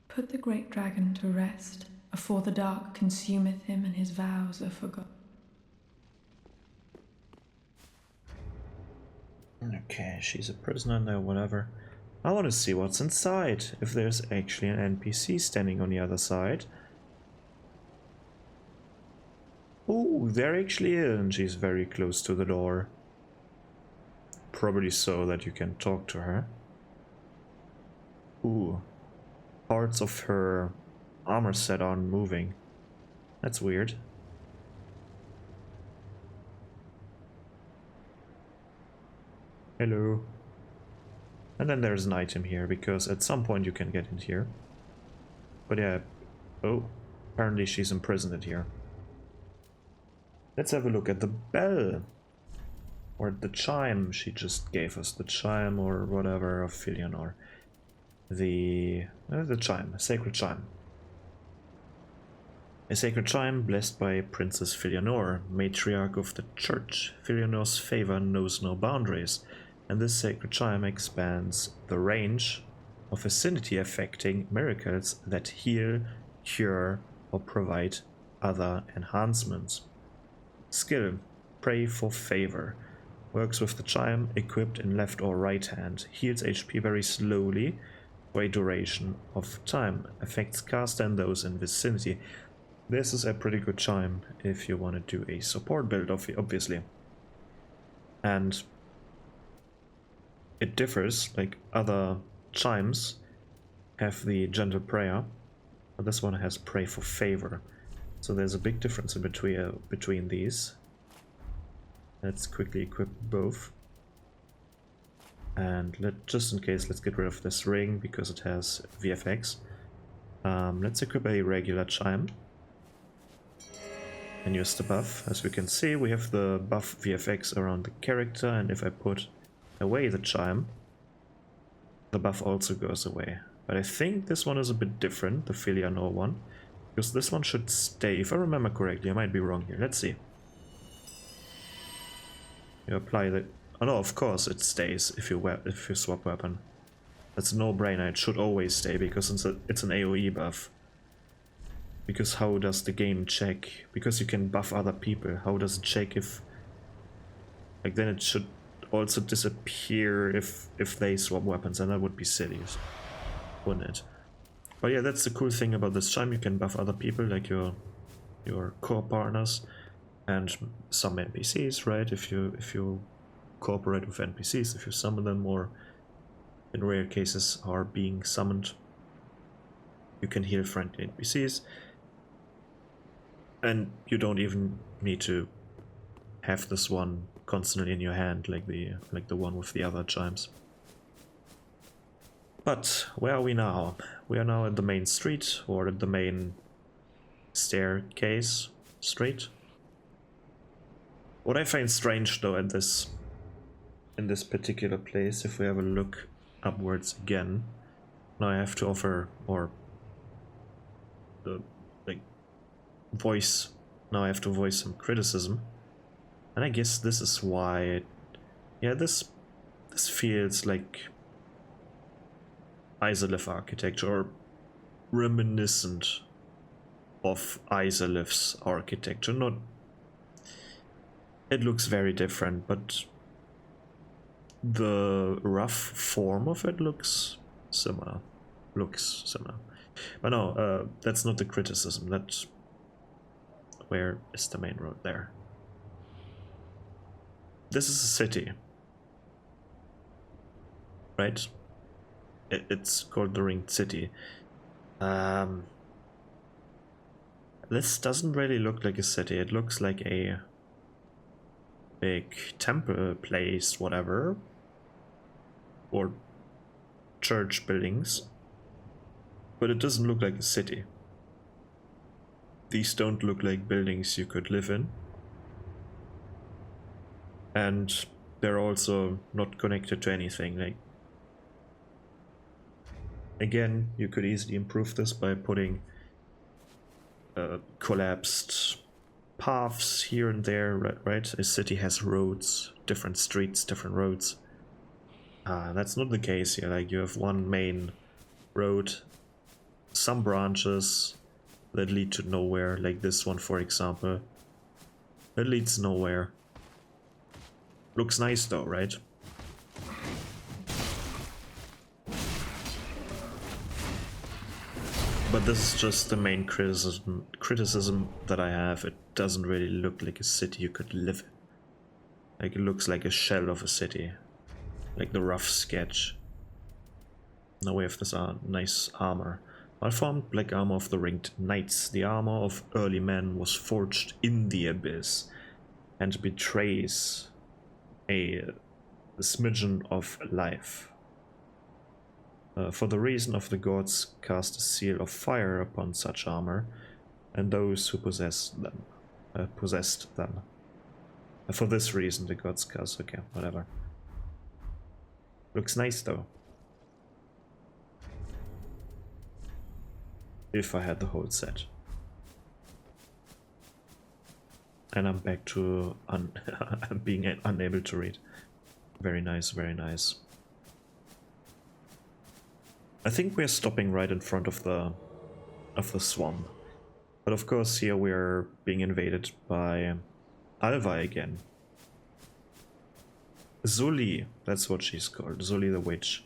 put the great dragon to rest, afore the dark consumeth him and his vows are forgot. Okay, she's a prisoner now, whatever. I want to see what's inside, if there's actually an NPC standing on the other side. Oh, there actually is, and she's very close to the door. Probably so that you can talk to her. Ooh, parts of her armor set aren't moving. That's weird. Hello. And then there's an item here, because at some point you can get in here. But yeah, oh, apparently she's imprisoned here. Let's have a look at the bell. Or the chime she just gave us. The chime or whatever of Filianor. The chime, a sacred chime. A sacred chime blessed by Princess Filianor, matriarch of the church. Filianor's favor knows no boundaries, and this sacred chime expands the range of vicinity affecting miracles that heal, cure, or provide other enhancements. Skill, Pray for Favor. Works with the chime, equipped in left or right hand. Heals HP very slowly for a duration of time. Affects caster and those in vicinity. This is a pretty good chime if you want to do a support build, obviously. And it differs, like other chimes have the gentle prayer, but this one has Pray for Favor. So there's a big difference in between these. Let's quickly equip both. And just in case, let's get rid of this ring because it has VFX. Let's equip a regular chime and use the buff. As we can see, we have the buff VFX around the character, and if I put away the chime, the buff also goes away. But I think this one is a bit different, the Filianor one, because this one should stay, if I remember correctly. I might be wrong here. Let's see. You apply the... Oh no, of course it stays if you swap weapon. That's a no-brainer. It should always stay because it's an AoE buff. Because how does the game check? Because you can buff other people. How does it check if... Like, then it should also disappear if they swap weapons, and that would be silly, wouldn't it? But yeah, that's the cool thing about this chime. You can buff other people, like your core partners and some NPCs, right? If you cooperate with NPCs, if you summon them, or in rare cases are being summoned, you can heal friendly NPCs. And you don't even need to have this one constantly in your hand like the one with the other chimes. But where are we now? We are now at the main street, or at the main staircase street. What I find strange though in this particular place, if we have a look upwards again, now I have to offer, or voice, now I have to voice some criticism, and I guess this is why this feels like Izalith architecture, or reminiscent of Izalith's architecture. Not, it looks very different, but the rough form of it looks similar. But no, that's not the criticism. That's... Where is the main road? There. This is a city, right? It's called the Ringed City. This doesn't really look like a city. It looks like a big temple place, whatever, or church buildings, but it doesn't look like a city. These don't look like buildings you could live in. And they're also not connected to anything. Like, again, you could easily improve this by putting collapsed paths here and there, right? A city has roads, different streets, different roads. That's not the case here. Like, you have one main road, some branches that lead to nowhere, like this one, for example. That leads nowhere. Looks nice though, right? But this is just the main criticism that I have. It doesn't really look like a city you could live in. Like, it looks like a shell of a city. Like the rough sketch. Now we have this nice armor. Malformed black armor of the Ringed Knights. The armor of early men was forged in the abyss and betrays a smidgen of life. For the reason of the gods cast a seal of fire upon such armor, and those who possessed them. For this reason the gods cast... Okay, whatever. Looks nice though. If I had the whole set. And I'm back to being unable to read. Very nice, very nice. I think we're stopping right in front of the swamp. But of course here we're being invaded by Alva again. Zully, that's what she's called, Zully the Witch.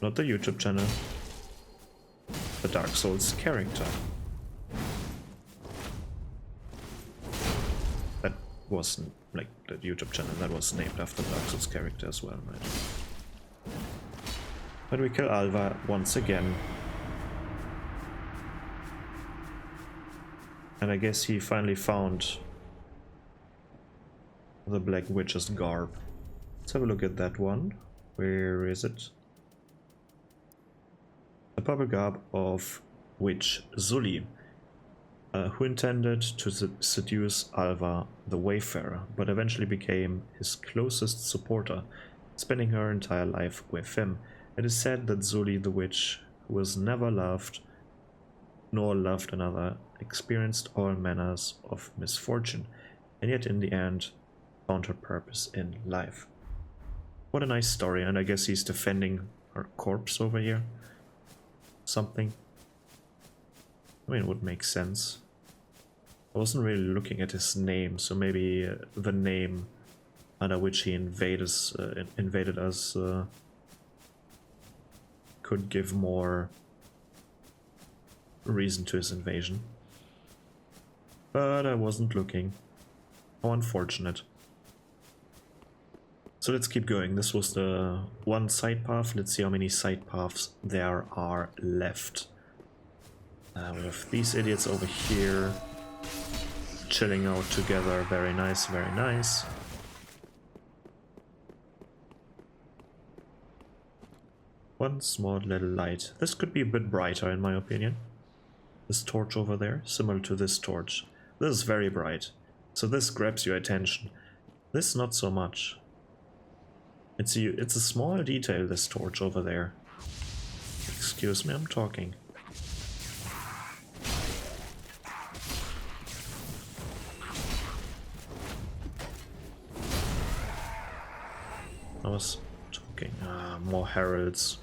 Not the YouTube channel. The Dark Souls character. That wasn't like the YouTube channel, that was named after the Dark Souls character as well, right? But we kill Alva once again. And I guess he finally found the Black Witch's garb. Let's have a look at that one. Where is it? The purple garb of Witch Zully, who intended to seduce Alva the Wayfarer, but eventually became his closest supporter, spending her entire life with him. It is said that Zully the Witch, who was never loved nor loved another, experienced all manners of misfortune, and yet in the end found her purpose in life. What a nice story, and I guess he's defending her corpse over here. Something. I mean, it would make sense. I wasn't really looking at his name, so maybe the name under which he invaded us could give more reason to his invasion. But I wasn't looking. How unfortunate. So let's keep going. This was the one side path. Let's see how many side paths there are left. We have these idiots over here chilling out together. Very nice, very nice. One small little light. This could be a bit brighter in my opinion. This torch over there, similar to this torch. This is very bright. So this grabs your attention. This not so much. It's a small detail, this torch over there. Excuse me, I'm talking. I was talking. More heralds.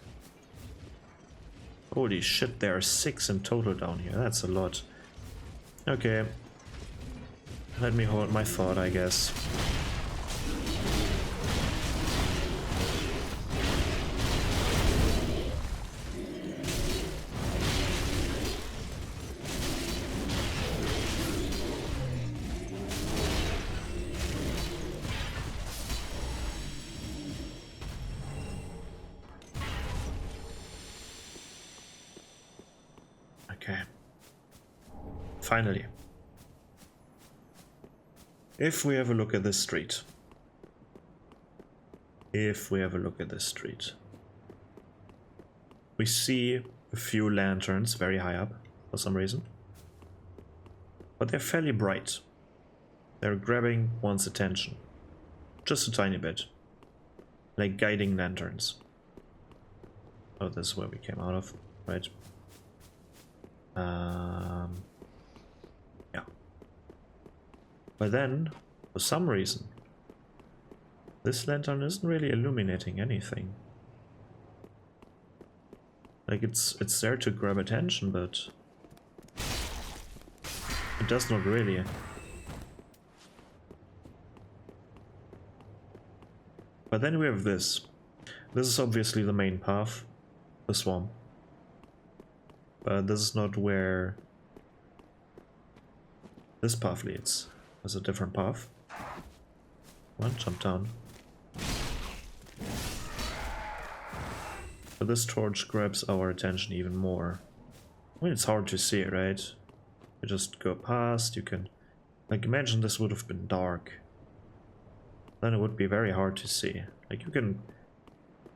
Holy shit, there are 6 in total down here. That's a lot. Okay. Let me hold my thought, I guess. Okay. Finally. If we have a look at this street. We see a few lanterns very high up for some reason. But they're fairly bright. They're grabbing one's attention. Just a tiny bit. Like guiding lanterns. Oh, this is where we came out of, right? Yeah. But then, for some reason, this lantern isn't really illuminating anything. Like it's there to grab attention, but it does not really. But then we have this. This is obviously the main path, the swamp. But this is not where this path leads. There's a different path. Come on, jump down. But this torch grabs our attention even more. I mean, it's hard to see, right? You just go past, you can... Like, imagine this would have been dark. Then it would be very hard to see. Like, you can...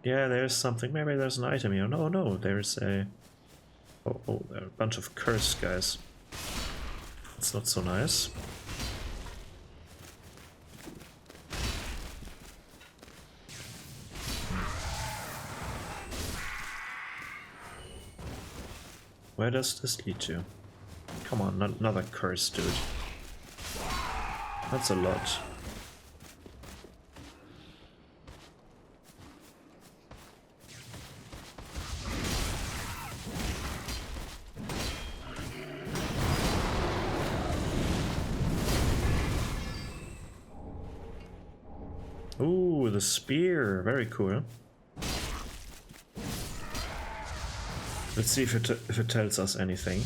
Yeah, there's something. Maybe there's an item here. No, no, there's a... Oh, there are a bunch of cursed guys. That's not so nice. Where does this lead to? Come on, not another curse, dude. That's a lot. the spear. Very cool. Let's see if it tells us anything.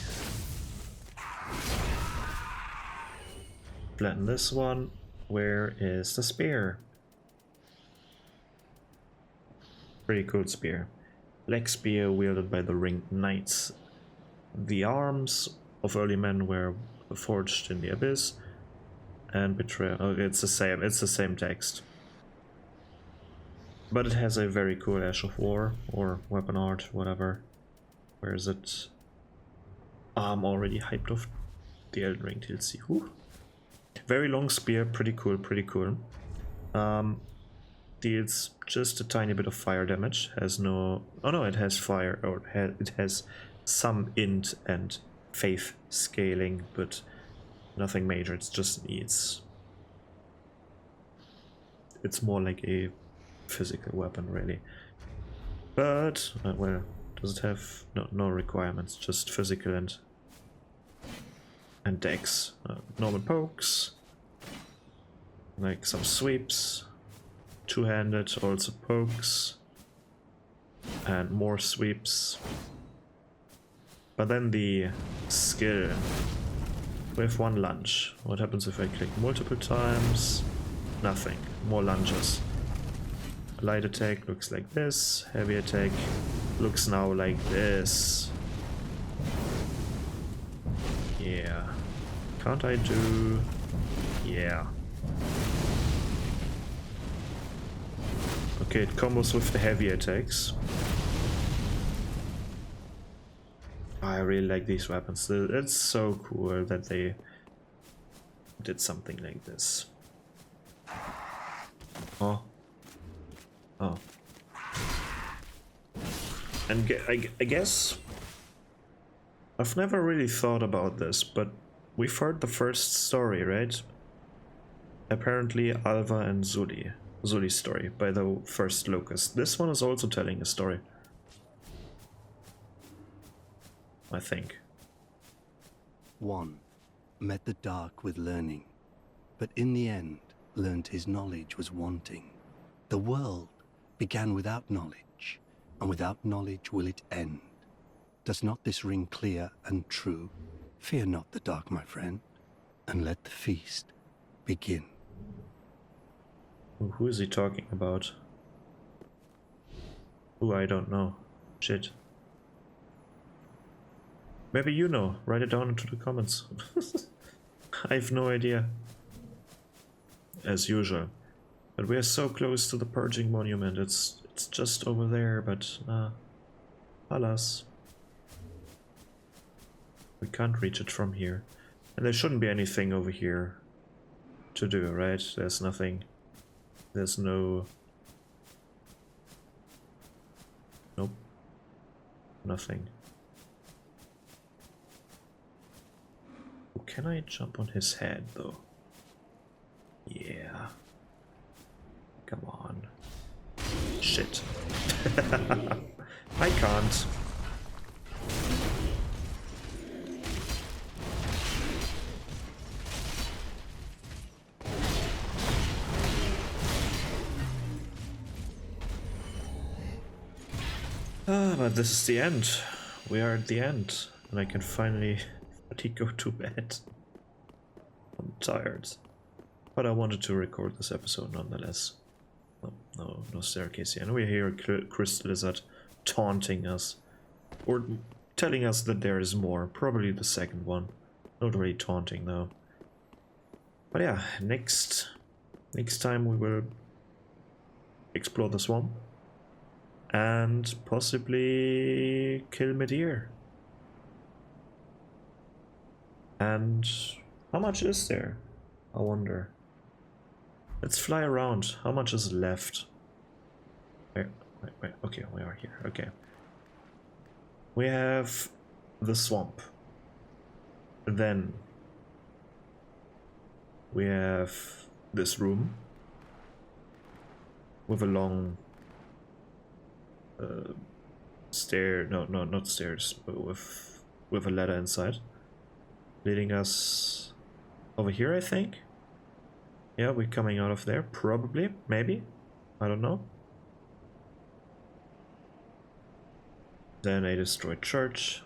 Flatten this one. Where is the spear? Pretty cool spear. Leg spear wielded by the ringed knights. The arms of early men were forged in the abyss. And betrayal. Oh, it's the same text. But it has a very cool Ash of War or weapon art, whatever. Where is it? I'm already hyped off the Elden Ring DLC. Whew. Very long spear, pretty cool, pretty cool. Deals just a tiny bit of fire damage. Has no... Oh no, it has fire, or it has some int and faith scaling, but nothing major. It's just it's more like a physical weapon, really. But well, does it have no requirements? Just physical and dex. Normal pokes, like some sweeps. Two-handed also pokes, and more sweeps. But then the skill. We have one lunge. What happens if I click multiple times? Nothing. More lunges. Light attack looks like this. Heavy attack looks now like this. Yeah. Can't I do... Yeah. Okay, it combos with the heavy attacks. I really like these weapons. It's so cool that they did something like this. Oh. Oh. And I guess I've never really thought about this, but we've heard the first story, right? Apparently Alva and Zuli's story by the first Locust. This one is also telling a story. I think. One met the dark with learning, but in the end learned his knowledge was wanting. The world began without knowledge, and without knowledge will it end. Does not this ring clear and true? Fear not the dark, my friend, and let the feast begin. Who is he talking about? Who, I don't know. Shit. Maybe you know. Write it down into the comments. I have no idea. As usual. But we are so close to the Purging Monument. It's just over there, but alas. We can't reach it from here. And there shouldn't be anything over here to do, right? There's nothing. There's no... Nope. Nothing. Can I jump on his head, though? Yeah. Come on. Shit. I can't. But this is the end. We are at the end, and I can finally go to bed. I'm tired, but I wanted to record this episode nonetheless. No staircase here. And we hear Crystal Lizard taunting us, or telling us that there is more. Probably the second one. Not really taunting though. But yeah, next time we will explore the swamp and possibly kill Midir. And how much is there? I wonder. Let's fly around. How much is left? Wait. Okay, we are here. Okay. We have the swamp. Then we have this room with a long stair. No, not stairs, but with a ladder inside, leading us over here, I think. Yeah, we're coming out of there, probably, maybe. I don't know. Then a destroyed church.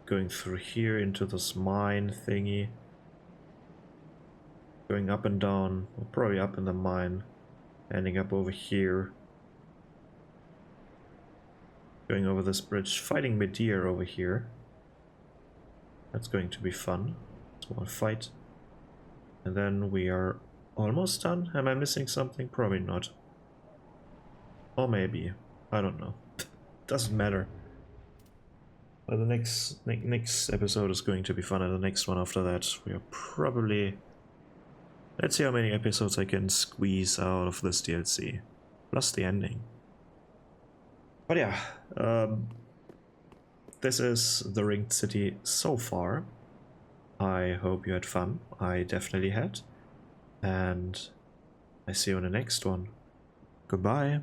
Going through here into this mine thingy. Going up and down, well, probably up in the mine. Ending up over here. Going over this bridge, fighting Medea over here. That's going to be fun. Small fight. And then we are almost done. Am I missing something? Probably not. Or maybe. I don't know. Doesn't matter. But the next episode is going to be fun, and the next one after that we are probably... Let's see how many episodes I can squeeze out of this DLC. Plus the ending. But yeah, this is the Ringed City so far. I hope you had fun. I definitely had. And I see you in the next one. Goodbye.